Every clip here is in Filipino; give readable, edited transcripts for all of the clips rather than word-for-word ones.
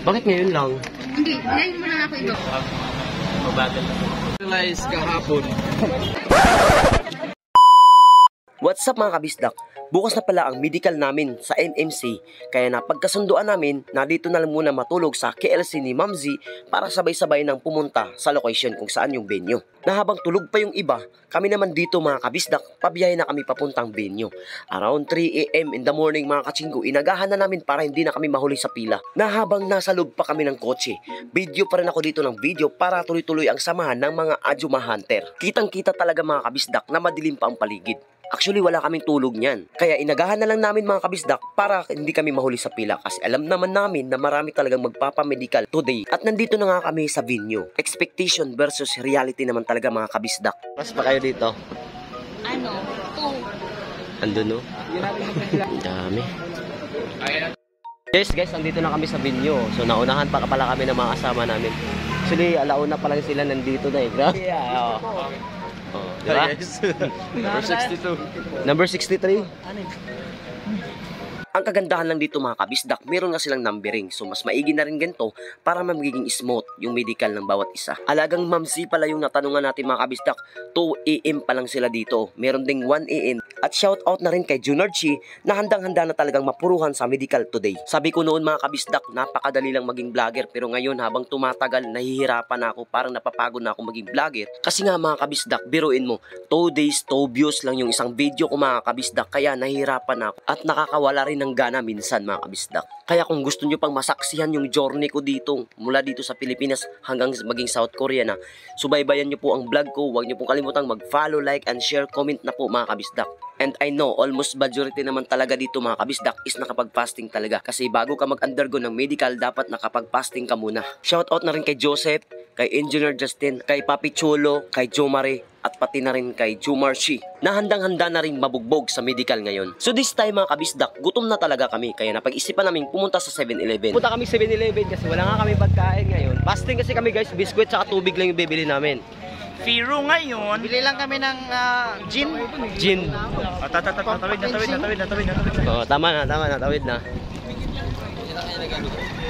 Bakit ngayon lang? Hindi, ngayon mo lang ako ito. Mabagal na. Realize kahapon. What's up mga kabisdak? Bukas na pala ang medical namin sa NMC, kaya napagkasunduan namin na dito na lang muna matulog sa KLC ni Ma'am Z para sabay-sabay nang pumunta sa location kung saan yung venue. Na habang tulog pa yung iba, kami naman dito mga kabisdak, pabiyahe na kami papuntang venue. Around 3 AM in the morning mga kachinggo, inagahan na namin para hindi na kami mahuli sa pila. Na habang nasa loob pa kami ng kotse, video pa rin ako dito ng video para tuloy-tuloy ang samahan ng mga Ajuma Hunter. Kitang-kita talaga mga kabisdak na madilim pa ang paligid. Actually, wala kaming tulog niyan. Kaya inagahan na lang namin mga kabisdak para hindi kami mahuli sa pila. Kasi alam naman namin na marami talagang magpapamedical today. At nandito na nga kami sa venue. Expectation versus reality naman talaga mga kabisdak. Mas pa kayo dito? Ano? 2. Andun no? Dami. Yes guys, nandito na kami sa venue. So naunahan pa pala kami ng mga kasama namin. Actually, alauna pa lang sila nandito na eh. Grabe. Yeah, oh, diba? Number 62. Number 63. Ang kagandahan lang dito mga kabisdak, meron nga silang numbering. So mas maigi na rin ganito para magiging smooth yung medical ng bawat isa. Alagang Ma'am Z pala yung natanungan natin mga kabisdak. 2 AM pa lang sila dito. Meron ding 1 AM. At shout out na rin kay Junard Chi na handang-handa na talagang mapuruhan sa medical today. Sabi ko noon mga kabisdak, napakadali lang maging vlogger. Pero ngayon habang tumatagal, nahihirapan na ako. Parang napapagod na ako maging vlogger. Kasi nga mga kabisdak, biruin mo, 2 days, 2 views lang yung isang video ko mga kabisdak. Kaya nahihirapan na ako. At nakakawala rin ng gana minsan mga kabisdak. Kaya kung gusto nyo pang masaksihan yung journey ko dito, mula dito sa Pilipinas hanggang maging South Korea na, subaybayan nyo po ang vlog ko. Huwag nyo pong kalimutang mag-follow, like, and share, comment na po mga kabisdak. And I know, almost majority naman talaga dito mga kabisdak is nakapag-fasting talaga. Kasi bago ka mag-undergo ng medical, dapat nakapag-fasting ka muna. Shoutout na rin kay Joseph, kay Engineer Justin, kay Papi Chulo, kay Jomare, at pati na rin kay Jomar Shi, na handang-handa na rin mabugbog sa medical ngayon. So this time mga kabisdak, gutom na talaga kami. Kaya napag-isipan namin pumunta sa 7-Eleven. Punta kami 7-Eleven kasi wala nga kami pagkain ngayon. Fasting kasi kami guys, biskwit sa tubig lang yung bibili namin. Firo ngayon. Bili lang kami ng gin. Gin. Natawid na. Oo, tama na, tawid na.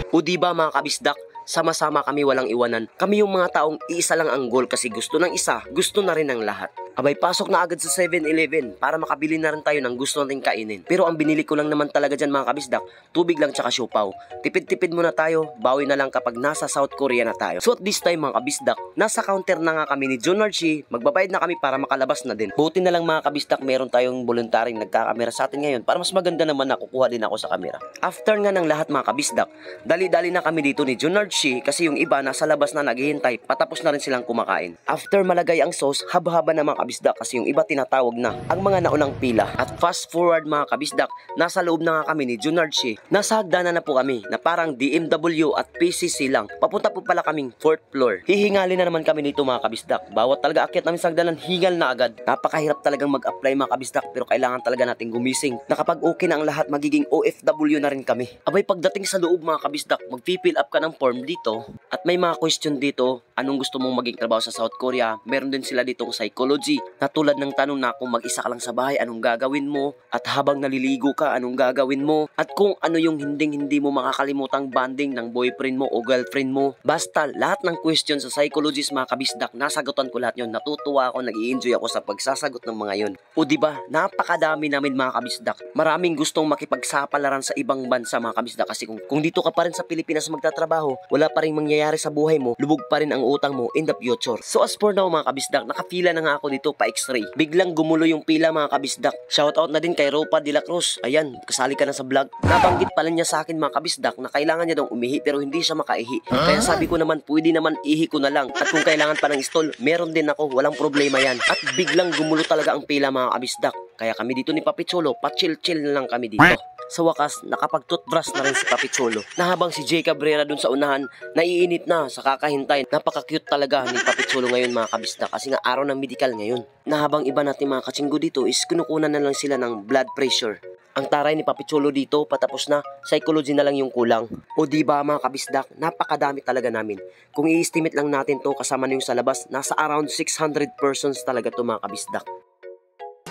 O diba mga kabisdak, sama-sama kami walang iwanan. Kami yung mga taong iisa lang ang goal kasi gusto ng isa, gusto na rin ng lahat. Abay, pasok na agad sa 7-Eleven para makabili na rin tayo ng gusto nating kainin. Pero ang binili ko lang naman talaga dyan mga kabisdak, tubig lang tsaka siopaw. Tipid-tipid muna tayo, bawi na lang kapag nasa South Korea na tayo. So at this time mga kabisdak, nasa counter na nga kami ni Junard Chi, magbabayad na kami para makalabas na din. Buti na lang mga kabisdak, meron tayong voluntaring nagkakamera sa atin ngayon para mas maganda naman na kukuha din ako sa kamera. After nga ng lahat mga kabisdak, dali-dali na kami dito ni Junard Chi kasi yung iba nasa labas na naghihintay, patapos na rin silang kumakain. After malagay ang sauce, haba-haba na mga kabisdak kasi yung iba tinatawag na ang mga naunang pila. At fast forward mga kabisdak, nasa loob na nga kami ni Junard Chi. Nasa hagdanan na po kami na parang DMW at PCC lang. Papunta po pala kaming 4th floor. Hihingalin na naman kami dito mga kabisdak. Bawat talaga akyat namin sa hagdanan, hingal na agad. Napakahirap talagang mag-apply mga kabisdak pero kailangan talaga natin gumising. Na kapag okay na ang lahat, magiging OFW na rin kami. Abay, pagdating sa loob mga kabisdak, mag-fill up ka ng form dito. At may mga question dito, anong gusto mong maging trabaho sa South Korea? Meron din sila ditong psychology. Na tulad ng tanong na kung mag-isa ka lang sa bahay, anong gagawin mo? At habang naliligo ka, anong gagawin mo? At kung ano yung hindi mo makakalimutang bonding ng boyfriend mo o girlfriend mo. Basta, lahat ng question sa psychologist mga kabisdak, nasagutan ko lahat yun. Natutuwa ako, nag-i-enjoy ako sa pagsasagot ng mga yun. O diba, napakadami namin mga kabisdak. Maraming gustong makipagsapalaran sa ibang bansa mga kabisdak. Kasi kung dito ka pa rin sa Pilipinas magtatrabaho, wala pa rin mangyayari sa buhay mo, lubog pa rin ang utang mo in the future. So as for now mga kabisdak, nakapila na nga ako dito pa X-ray. Biglang gumulo yung pila mga kabisdak. Shoutout na din kay Ropa de la Cruz. Ayan, kasali ka na sa vlog. Nabanggit pala niya sa akin mga kabisdak na kailangan niya daw umihi pero hindi siya makaihi. Kaya sabi ko naman, pwede naman ihi ko na lang. At kung kailangan pa ng stall, meron din ako, walang problema yan. At biglang gumulo talaga ang pila mga kabisdak. Kaya kami dito ni Papi Chulo, pa-chill-chill na lang kami dito. Sa wakas, nakapag-toothbrush na rin si Papi Chulo. Na habang si Jay Cabrera dun sa unahan, naiinit na sa kakahintay. Napaka-cute talaga ni Papi Chulo ngayon mga kabisdak kasi nga araw ng medical ngayon. Na habang iba natin mga katsinggo dito is kinukunan na lang sila ng blood pressure. Ang taray ni Papi Chulo dito, patapos na, psychology na lang yung kulang. O diba mga kabisdak, napakadami talaga namin. Kung i-estimate lang natin to kasama na yung sa labas, nasa around 600 persons talaga to mga kabisdak.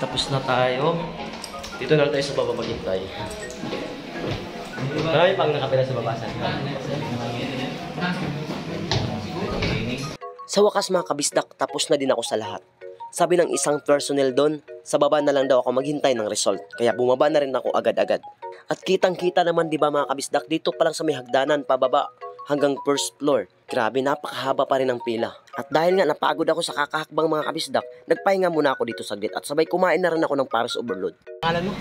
Tapos na tayo. Dito na tayo sa baba maghintay. Marami pang nakapila sa babasan. Sa wakas mga kabisdak, tapos na din ako sa lahat. Sabi ng isang personnel doon, sa baba na lang daw ako maghintay ng result. Kaya bumaba na rin ako agad-agad. At kitang-kita naman 'di ba mga kabisdak, dito pa lang sa may hagdanan pababa hanggang first floor. Grabe, napakahaba pa rin ang pila. At dahil nga napagod ako sa kakahakbang mga kabisdak, nagpahinga muna ako dito saglit at sabay kumain na rin ako ng Paris Overload. Pangalan mo?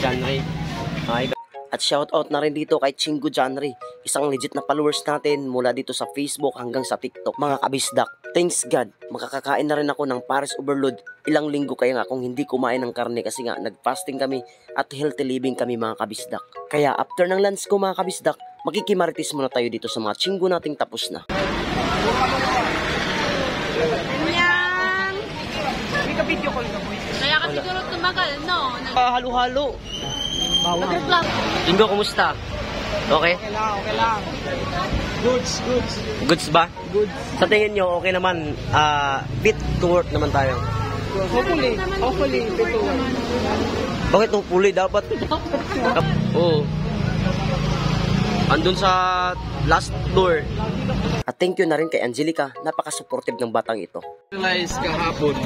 Janry. Okay. At shoutout na rin dito kay Chingo Janry, isang legit na followers natin mula dito sa Facebook hanggang sa TikTok. Mga kabisdak, thanks God, makakakain na rin ako ng Paris Overload. Ilang linggo kaya nga kung hindi kumain ng karne kasi nga nag-fasting kami at healthy living kami mga kabisdak. Kaya after ng lunch ko mga kabisdak, makikimarites muna tayo dito sa mga Chingo nating tapos na. Kaya ka siguro tumagal, no? Halo-halo. Nag-vlog. Chingo, kumusta? Okay? Okay lang. Goods ba? Goods. Sa tingin nyo, okay naman, fit to work naman tayo. Hopefully, ito. Bakit hopefully dapat? Oo. Andun sa last floor. At thank you na rin kay Angelica, napaka-supportive ng batang ito. Realize kahapon.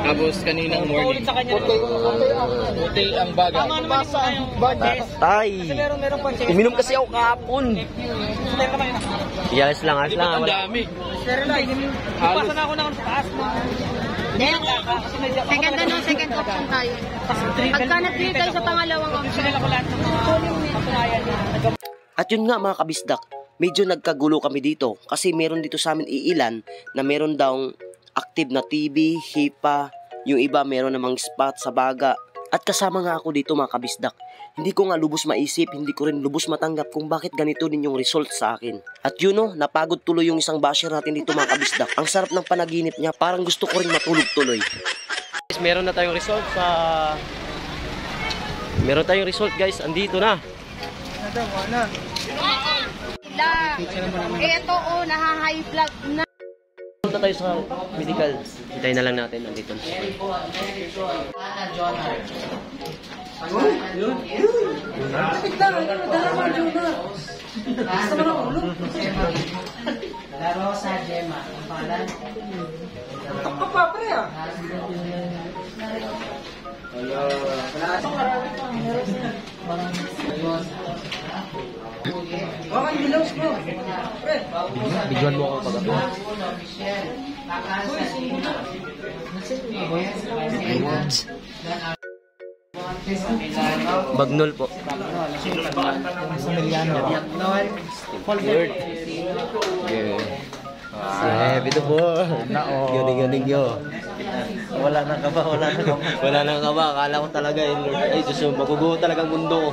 Tapos kaninang morning. Puti ang baga. Tay! Uminom kasi ako kahapon. Yes lang, ayos lang. Ang Wala. dami. Pasa na ako na sa taas na. Second option tayo. Pagka nag-clear tayo sa pangalawang option. At yun nga mga kabisdak, medyo nagkagulo kami dito kasi meron dito sa amin iilan na meron daw active na TV, HIPAA, yung iba meron namang spot sa baga. At kasama nga ako dito mga kabisdak. Hindi ko nga lubos maisip, hindi ko rin lubos matanggap kung bakit ganito din yung result sa akin. At yun o, napagod tuloy yung isang basher natin dito mga kabisdak. Ang sarap ng panaginip niya, parang gusto ko rin matulog tuloy. Meron na tayong result sa... Meron tayong result guys, andito na. Ito naha-high vlog na. Punta tayo sa medical. Hintayin na lang natin, andito na. Bigyan mo ako pag-ako. Bagnol po. Word. Ito po. Galing yo. Wala nang kaba. Wala nang kaba. Akala ko talaga Lord. Ay, Diyos mo, maguguho talaga ang mundo ko.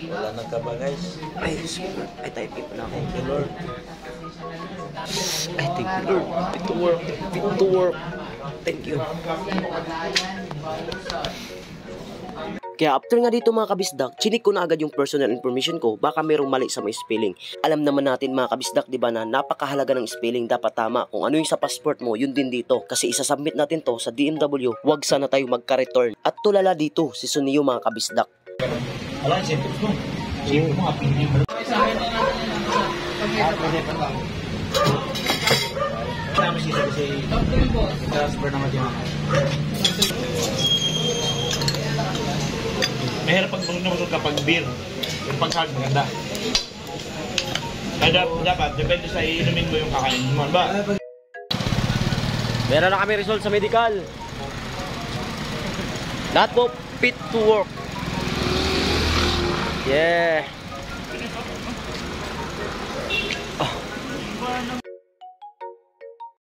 Wala nang kaba guys. Ay, ay typing pa na ako. Thank you Lord. Ay, thank you Lord. Fit to work. Fit to work. Thank you. Kaya after nga dito mga kabisdak, chinik ko na agad yung personal information ko, baka mayroong mali sa may spelling. Alam naman natin mga kabisdak, di ba na napakahalaga ng spelling, dapat tama. Kung ano yung sa passport mo, yun din dito. Kasi isasubmit natin to sa DMW, wag sana tayo magka-return. At tulala dito, si Sunio mga kabisdak. Mahirap pag naman kapag beer. Yung pag-hard maganda. Kaya dapat, depende sa inumin mo yung kakainin mo. Ba? Meron na kami result sa medical. Lahat po fit to work. Yeah.